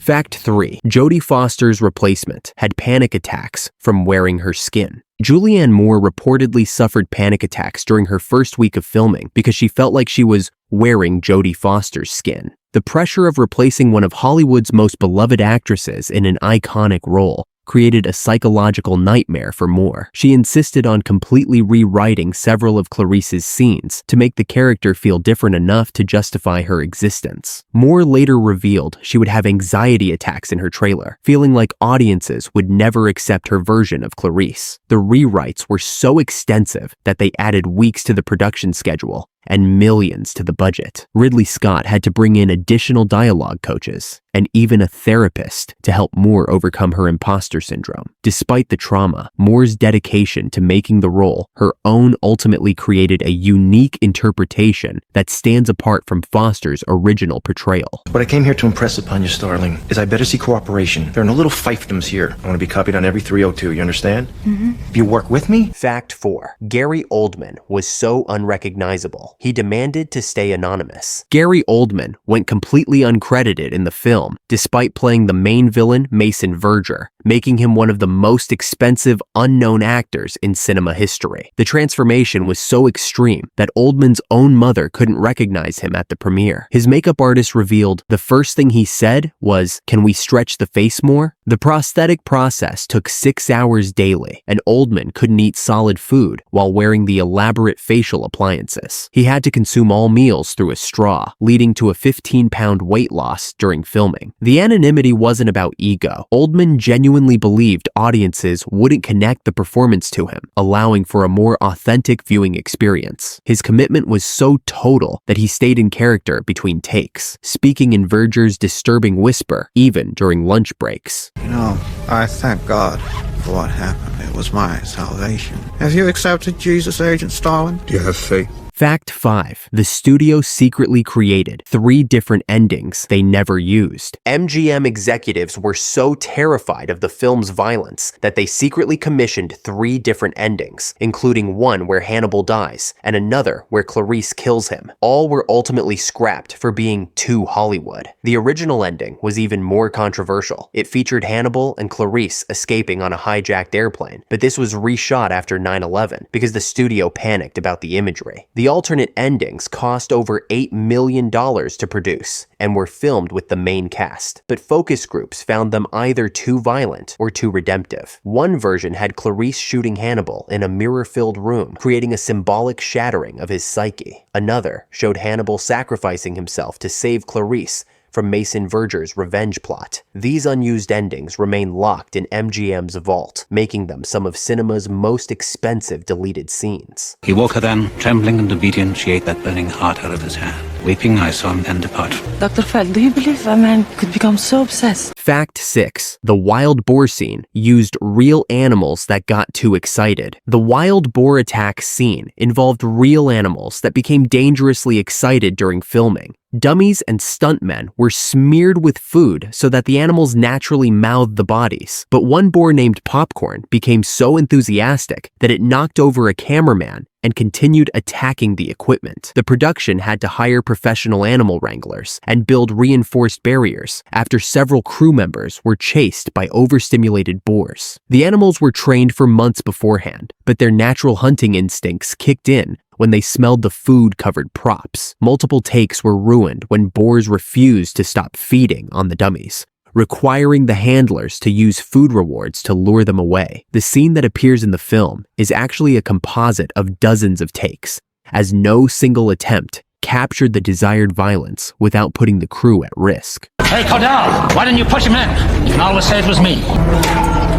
Fact 3. Jodie Foster's replacement had panic attacks from wearing her skin. Julianne Moore reportedly suffered panic attacks during her first week of filming because she felt like she was wearing Jodie Foster's skin. The pressure of replacing one of Hollywood's most beloved actresses in an iconic role created a psychological nightmare for Moore. She insisted on completely rewriting several of Clarice's scenes to make the character feel different enough to justify her existence. Moore later revealed she would have anxiety attacks in her trailer, feeling like audiences would never accept her version of Clarice. The rewrites were so extensive that they added weeks to the production schedule and millions to the budget. Ridley Scott had to bring in additional dialogue coaches and even a therapist to help Moore overcome her imposter syndrome. Despite the trauma, Moore's dedication to making the role her own ultimately created a unique interpretation that stands apart from Foster's original portrayal. What I came here to impress upon you, Starling, is I better see cooperation. There are no little fiefdoms here. I want to be copied on every 302, you understand? If you work with me? Fact 4. Gary Oldman was so unrecognizable, he demanded to stay anonymous. Gary Oldman went completely uncredited in the film, despite playing the main villain, Mason Verger, making him one of the most expensive unknown actors in cinema history. The transformation was so extreme that Oldman's own mother couldn't recognize him at the premiere. His makeup artist revealed the first thing he said was, "Can we stretch the face more?" The prosthetic process took 6 hours daily, and Oldman couldn't eat solid food while wearing the elaborate facial appliances. He had to consume all meals through a straw, leading to a 15-pound weight loss during filming. The anonymity wasn't about ego. Oldman genuinely believed audiences wouldn't connect the performance to him, allowing for a more authentic viewing experience. His commitment was so total that he stayed in character between takes, speaking in Verger's disturbing whisper even during lunch breaks. You know, I thank God for what happened. It was my salvation. Have you accepted Jesus, Agent Starling? Do you have faith? Fact 5. The studio secretly created 3 different endings they never used. MGM executives were so terrified of the film's violence that they secretly commissioned 3 different endings, including one where Hannibal dies and another where Clarice kills him. All were ultimately scrapped for being too Hollywood. The original ending was even more controversial. It featured Hannibal and Clarice escaping on a hijacked airplane, but this was reshot after 9/11 because the studio panicked about the imagery. The alternate endings cost over $8 million to produce and were filmed with the main cast, but focus groups found them either too violent or too redemptive. One version had Clarice shooting Hannibal in a mirror-filled room, creating a symbolic shattering of his psyche. Another showed Hannibal sacrificing himself to save Clarice from Mason Verger's revenge plot. These unused endings remain locked in MGM's vault, making them some of cinema's most expensive deleted scenes. He woke her then, trembling and obedient, she ate that burning heart out of his hand. Weeping, I saw him then depart. Dr. Feld, do you believe a man could become so obsessed? Fact 6. The wild boar scene used real animals that got too excited. The wild boar attack scene involved real animals that became dangerously excited during filming. Dummies and stuntmen were smeared with food so that the animals naturally mouthed the bodies. But one boar named Popcorn became so enthusiastic that it knocked over a cameraman and continued attacking the equipment. The production had to hire professional animal wranglers and build reinforced barriers after several crew members were chased by overstimulated boars. The animals were trained for months beforehand, but their natural hunting instincts kicked in when they smelled the food-covered props. Multiple takes were ruined when boars refused to stop feeding on the dummies, requiring the handlers to use food rewards to lure them away. The scene that appears in the film is actually a composite of dozens of takes, as no single attempt captured the desired violence without putting the crew at risk. Hey, Cordell, why didn't you push him in? You can always say it was me.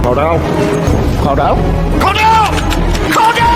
Cordell? Cordell? Cordell! Cordell!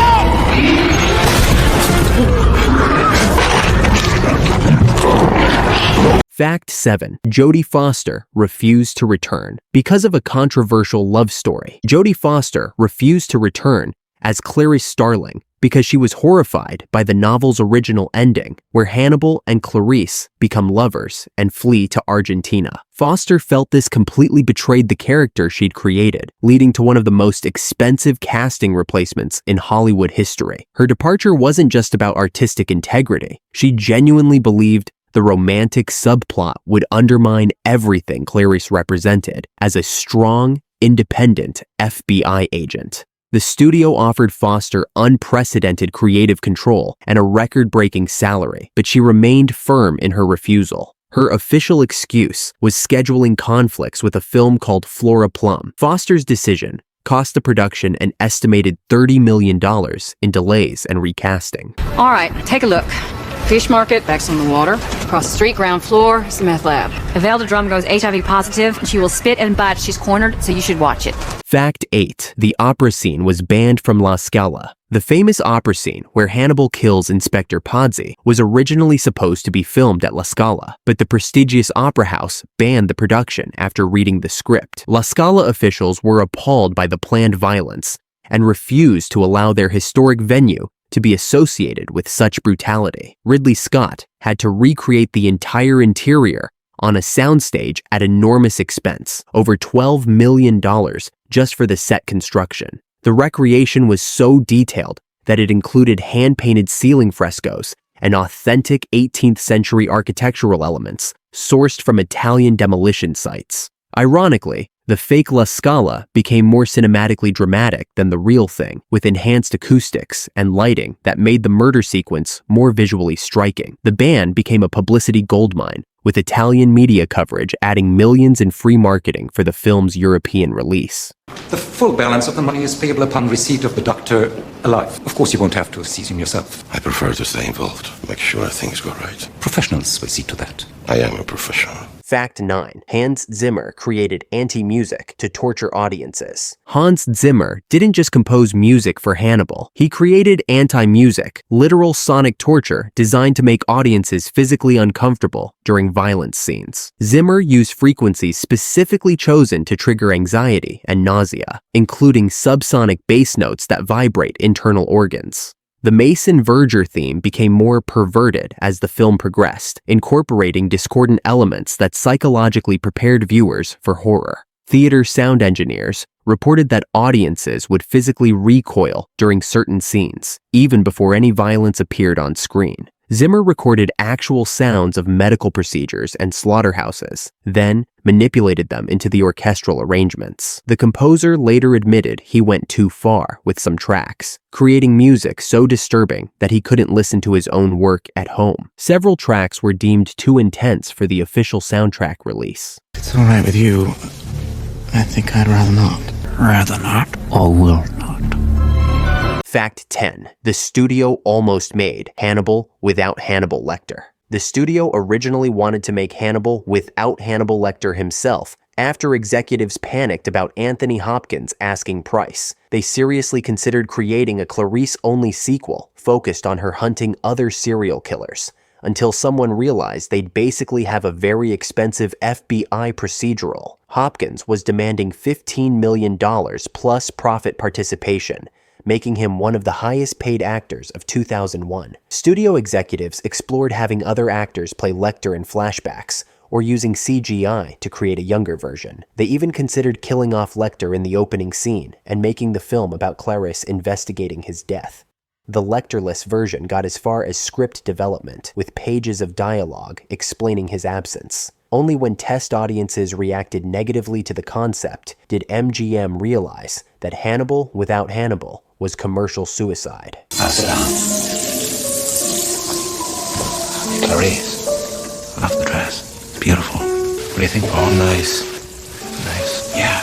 Fact 7. Jodie Foster refused to return. Because of a controversial love story, Jodie Foster refused to return as Clarice Starling because she was horrified by the novel's original ending, where Hannibal and Clarice become lovers and flee to Argentina. Foster felt this completely betrayed the character she'd created, leading to one of the most expensive casting replacements in Hollywood history. Her departure wasn't just about artistic integrity. She genuinely believed The romantic subplot would undermine everything Clarice represented as a strong, independent FBI agent. The studio offered Foster unprecedented creative control and a record-breaking salary, but she remained firm in her refusal. Her official excuse was scheduling conflicts with a film called Flora Plum. Foster's decision cost the production an estimated $30 million in delays and recasting. All right, take a look. Fish market, backs on the water. Across the street, ground floor, is the meth lab. If Drum goes HIV positive, she will spit and bite. She's cornered, so you should watch it. Fact 8. The opera scene was banned from La Scala. The famous opera scene where Hannibal kills Inspector Pazzi was originally supposed to be filmed at La Scala, but the prestigious opera house banned the production after reading the script. La Scala officials were appalled by the planned violence and refused to allow their historic venue to be associated with such brutality. Ridley Scott had to recreate the entire interior on a soundstage at enormous expense, over $12 million just for the set construction. The recreation was so detailed that it included hand-painted ceiling frescoes and authentic 18th century architectural elements sourced from Italian demolition sites. Ironically, the fake La Scala became more cinematically dramatic than the real thing, with enhanced acoustics and lighting that made the murder sequence more visually striking. The ban became a publicity goldmine, with Italian media coverage adding millions in free marketing for the film's European release. The full balance of the money is payable upon receipt of the doctor alive. Of course, you won't have to seize him yourself. I prefer to stay involved, make sure things go right. Professionals will see to that. I am a professional. Fact 9. Hans Zimmer created anti-music to torture audiences. Hans Zimmer didn't just compose music for Hannibal. He created anti-music, literal sonic torture designed to make audiences physically uncomfortable during violence scenes. Zimmer used frequencies specifically chosen to trigger anxiety and nausea, including subsonic bass notes that vibrate internal organs. The Mason Verger theme became more perverted as the film progressed, incorporating discordant elements that psychologically prepared viewers for horror. Theater sound engineers reported that audiences would physically recoil during certain scenes, even before any violence appeared on screen. Zimmer recorded actual sounds of medical procedures and slaughterhouses, then manipulated them into the orchestral arrangements. The composer later admitted he went too far with some tracks, creating music so disturbing that he couldn't listen to his own work at home. Several tracks were deemed too intense for the official soundtrack release. It's all right with you. I think I'd rather not. Rather not, or will not. Fact 10. The studio almost made Hannibal without Hannibal Lecter. The studio originally wanted to make Hannibal without Hannibal Lecter himself after executives panicked about Anthony Hopkins' asking price. They seriously considered creating a Clarice-only sequel focused on her hunting other serial killers, until someone realized they'd basically have a very expensive FBI procedural. Hopkins was demanding $15 million plus profit participation, making him one of the highest-paid actors of 2001. Studio executives explored having other actors play Lecter in flashbacks, or using CGI to create a younger version. They even considered killing off Lecter in the opening scene and making the film about Clarice investigating his death. The Lecterless version got as far as script development, with pages of dialogue explaining his absence. Only when test audiences reacted negatively to the concept did MGM realize that Hannibal without Hannibal was commercial suicide. Sit down. Clarice, love the dress. Beautiful. What do you think? Oh, nice. Nice. Yeah.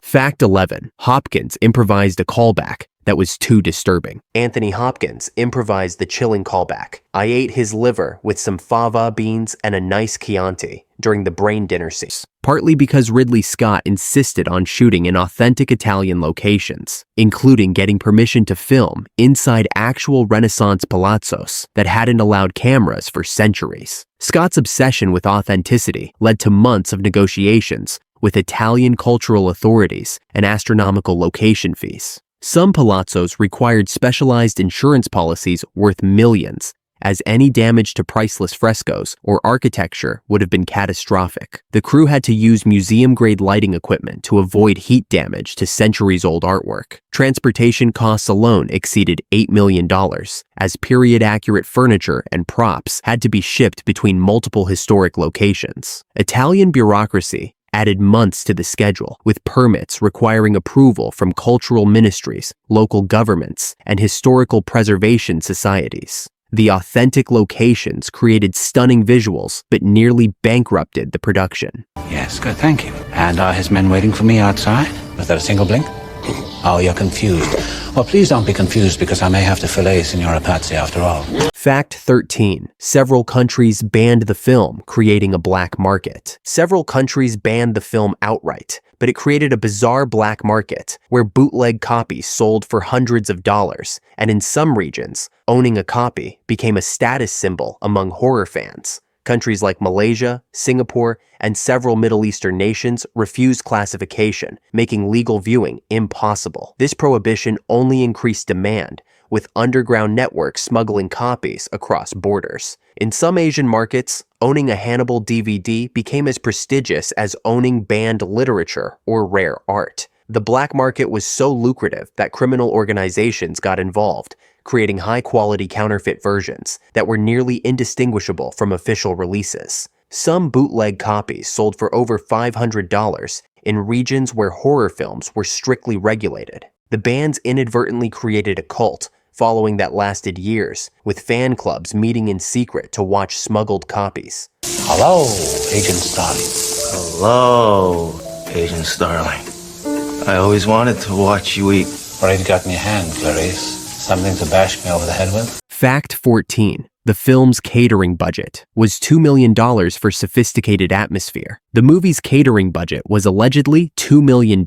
Fact 11. Hopkins improvised a callback that was too disturbing. Anthony Hopkins improvised the chilling callback. I ate his liver with some fava beans and a nice Chianti during the brain dinner scene, partly because Ridley Scott insisted on shooting in authentic Italian locations, including getting permission to film inside actual Renaissance palazzos that hadn't allowed cameras for centuries. Scott's obsession with authenticity led to months of negotiations with Italian cultural authorities and astronomical location fees. Some palazzos required specialized insurance policies worth millions, as any damage to priceless frescoes or architecture would have been catastrophic. The crew had to use museum-grade lighting equipment to avoid heat damage to centuries-old artwork. Transportation costs alone exceeded $8 million, as period-accurate furniture and props had to be shipped between multiple historic locations. Italian bureaucracy added months to the schedule, with permits requiring approval from cultural ministries, local governments, and historical preservation societies. The authentic locations created stunning visuals, but nearly bankrupted the production. Yes, good, thank you. And are his men waiting for me outside? Was there a single blink? Oh, you're confused. Well, please don't be confused, because I may have to fillet Signora Pazzi after all. Fact 13. Several countries banned the film, creating a black market. Several countries banned the film outright, but it created a bizarre black market where bootleg copies sold for hundreds of dollars, and in some regions, owning a copy became a status symbol among horror fans. Countries like Malaysia, Singapore, and several Middle Eastern nations refused classification, making legal viewing impossible. This prohibition only increased demand, with underground networks smuggling copies across borders. In some Asian markets, owning a Hannibal DVD became as prestigious as owning banned literature or rare art. The black market was so lucrative that criminal organizations got involved, creating high-quality counterfeit versions that were nearly indistinguishable from official releases. Some bootleg copies sold for over $500 in regions where horror films were strictly regulated. The bans inadvertently created a cult following that lasted years, with fan clubs meeting in secret to watch smuggled copies. Hello, Agent Starling. Hello, Agent Starling. I always wanted to watch you eat. What have you got in your hand, Clarice? Something to bash me over the head with? Fact 14. The film's catering budget was $2 million for sophisticated atmosphere. The movie's catering budget was allegedly $2 million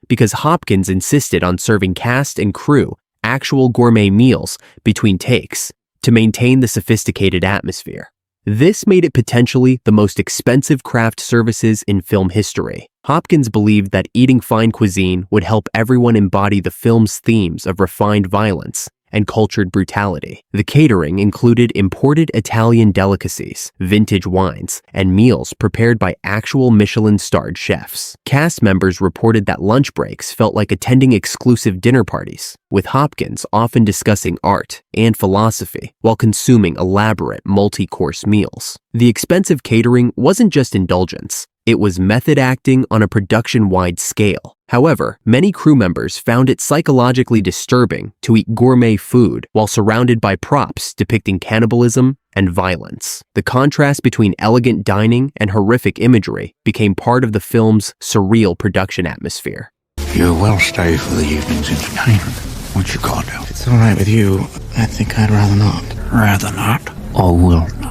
because Hopkins insisted on serving cast and crew actual gourmet meals between takes to maintain the sophisticated atmosphere. This made it potentially the most expensive craft services in film history. Hopkins believed that eating fine cuisine would help everyone embody the film's themes of refined violence and cultured brutality. The catering included imported Italian delicacies, vintage wines, and meals prepared by actual Michelin-starred chefs. Cast members reported that lunch breaks felt like attending exclusive dinner parties, with Hopkins often discussing art and philosophy while consuming elaborate multi-course meals. The expensive catering wasn't just indulgence. It was method acting on a production-wide scale. However, many crew members found it psychologically disturbing to eat gourmet food while surrounded by props depicting cannibalism and violence. The contrast between elegant dining and horrific imagery became part of the film's surreal production atmosphere. You will stay for the evening's entertainment, won't you, Cardell? If it's all right with you, I think I'd rather not. Rather not, or will not?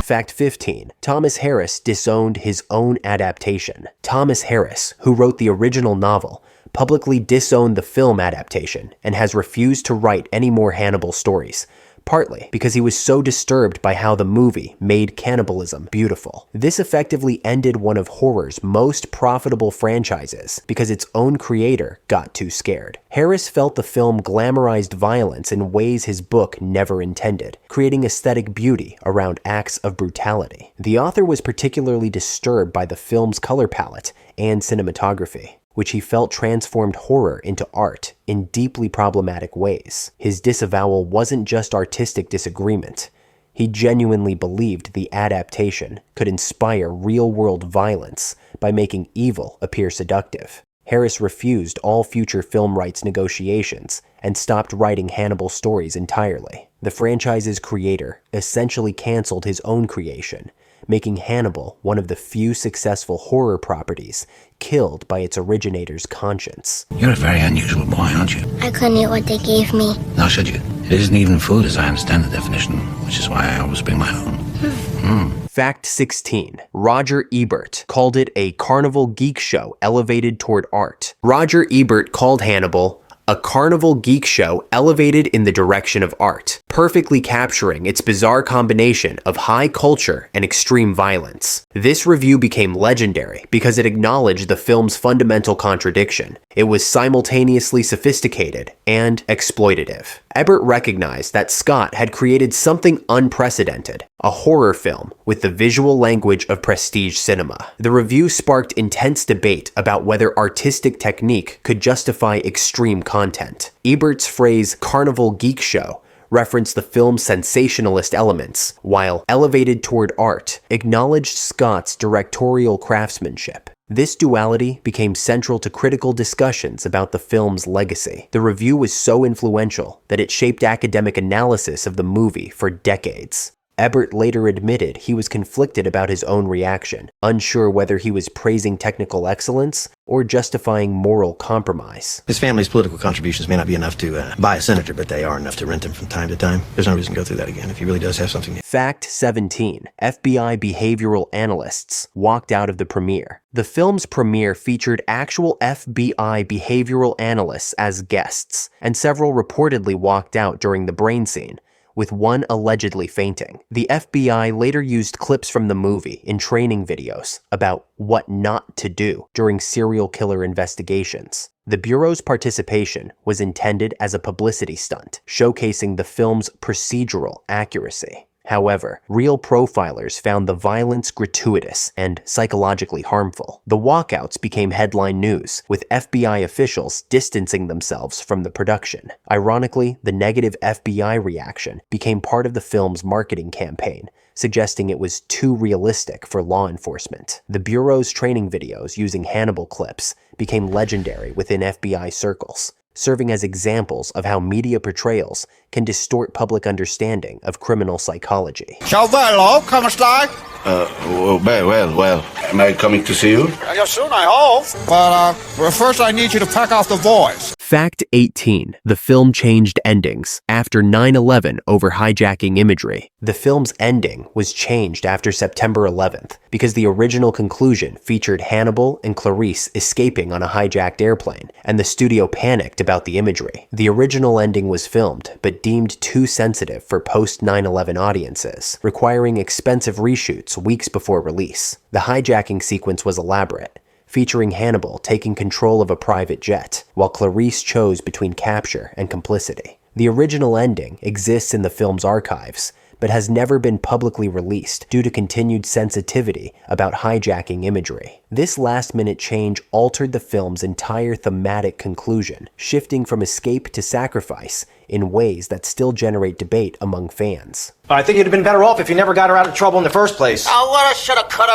Fact 15. Thomas Harris disowned his own adaptation. Thomas Harris, who wrote the original novel, publicly disowned the film adaptation and has refused to write any more Hannibal stories, partly because he was so disturbed by how the movie made cannibalism beautiful. This effectively ended one of horror's most profitable franchises because its own creator got too scared. Harris felt the film glamorized violence in ways his book never intended, creating aesthetic beauty around acts of brutality. The author was particularly disturbed by the film's color palette and cinematography, which he felt transformed horror into art in deeply problematic ways. His disavowal wasn't just artistic disagreement. He genuinely believed the adaptation could inspire real-world violence by making evil appear seductive. Harris refused all future film rights negotiations and stopped writing Hannibal stories entirely. The franchise's creator essentially canceled his own creation, making Hannibal one of the few successful horror properties killed by its originator's conscience. You're a very unusual boy, aren't you? I couldn't eat what they gave me. Now should you? It isn't even food as I understand the definition, which is why I always bring my own. Fact 16. Roger Ebert called it a carnival geek show elevated toward art. Roger Ebert called Hannibal a carnival geek show elevated in the direction of art. perfectly capturing its bizarre combination of high culture and extreme violence. This review became legendary because it acknowledged the film's fundamental contradiction. It was simultaneously sophisticated and exploitative. Ebert recognized that Scott had created something unprecedented, a horror film with the visual language of prestige cinema. The review sparked intense debate about whether artistic technique could justify extreme content. Ebert's phrase "carnival geek show" referenced the film's sensationalist elements, while elevated toward art, acknowledged Scott's directorial craftsmanship. This duality became central to critical discussions about the film's legacy. The review was so influential that it shaped academic analysis of the movie for decades. Ebert later admitted he was conflicted about his own reaction, unsure whether he was praising technical excellence or justifying moral compromise. His family's political contributions may not be enough to buy a senator, but they are enough to rent him from time to time. There's no reason to go through that again if he really does have something. Fact 17. FBI behavioral analysts walked out of the premiere. The film's premiere featured actual FBI behavioral analysts as guests, and several reportedly walked out during the brain scene, with one allegedly fainting. The FBI later used clips from the movie in training videos about what not to do during serial killer investigations. The Bureau's participation was intended as a publicity stunt, showcasing the film's procedural accuracy. However, real profilers found the violence gratuitous and psychologically harmful. The walkouts became headline news, with FBI officials distancing themselves from the production. Ironically, the negative FBI reaction became part of the film's marketing campaign, suggesting it was too realistic for law enforcement. The Bureau's training videos using Hannibal clips became legendary within FBI circles, serving as examples of how media portrayals can distort public understanding of criminal psychology. Ciao bello, come stai? Well. Am I coming to see you? Soon, I hope. But first I need you to pack off the voice. Fact 18. The film changed endings after 9/11 over hijacking imagery. The film's ending was changed after September 11th because the original conclusion featured Hannibal and Clarice escaping on a hijacked airplane, and the studio panicked about the imagery. The original ending was filmed, but deemed too sensitive for post-9/11 audiences, requiring expensive reshoots weeks before release. The hijacking sequence was elaborate, featuring Hannibal taking control of a private jet, while Clarice chose between capture and complicity. The original ending exists in the film's archives, but has never been publicly released due to continued sensitivity about hijacking imagery. This last-minute change altered the film's entire thematic conclusion, shifting from escape to sacrifice in ways that still generate debate among fans. I think you'd have been better off if you never got her out of trouble in the first place. Oh, what a shoulda, coulda.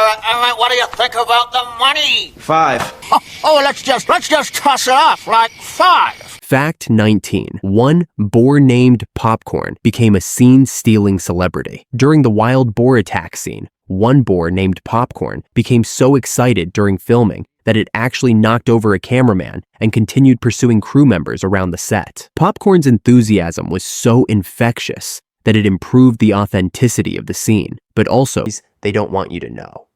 What do you think about the money? 5. Let's just toss it off like 5. Fact 19. One boar named Popcorn became a scene-stealing celebrity. During the wild boar attack scene, one boar named Popcorn became so excited during filming that it actually knocked over a cameraman and continued pursuing crew members around the set. Popcorn's enthusiasm was so infectious that it improved the authenticity of the scene, but also they don't want you to know.